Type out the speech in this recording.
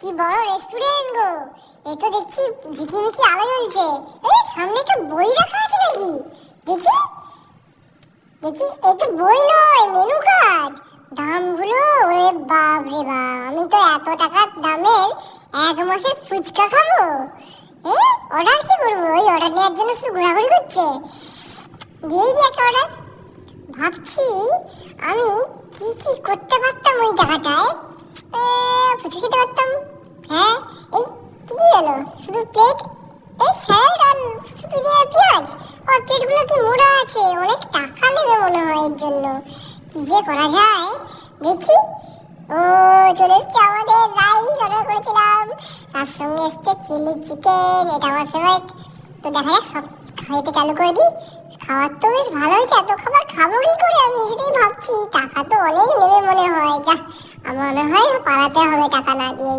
কি বড় রেস্টুরেন্ট গো! এ তো দেখছি ঝিকিমিকি আলো জ্বলছে। এই সামনে একটা বই রাখা আছে নাকি? দেখি দেখি, এ তো বই নয়, মেনু কার্ড। দামগুলো, ওরে বাপ রে বাপ, আমি তো এত টাকার দামের এক মাসের ফুচকা খাবো। অর্ডার কি করবো? ওই অর্ডার নেওয়ার জন্য শুধু ঘোরাঘুরি করছে। দিয়েই দি একটা অর্ডার। ভাবছি আমি কি কি করতে পারতাম ওই টাকাটায়। ফুচকা খেতে পারতাম। হ্যাঁ, এই কি দিয়ে এলো? শুধু প্লেট, এই স্যালাড আর শুধু যে পেঁয়াজ। আর প্লেটগুলো কি মোড়া আছে? অনেক টাকা নেবে মনে হয় এর জন্য। কি যে করা যায় দেখি। ও, চলে এসছে আমাদের রাইস, অর্ডার করেছিলাম। তার সঙ্গে এসছে চিলি চিকেন, এটা আমার ফেভারিট। তো দেখা যাক, সব খাইতে চালু করে দিই। খাবার তো বেশ ভালো হয়েছে। এত খাবার খাবো কি করে আমি সেটাই ভাবছি। টাকা তো অনেক নেবে মনে হয়। যা, আমার মনে হয় পালাতে হবে টাকা না দিয়েই।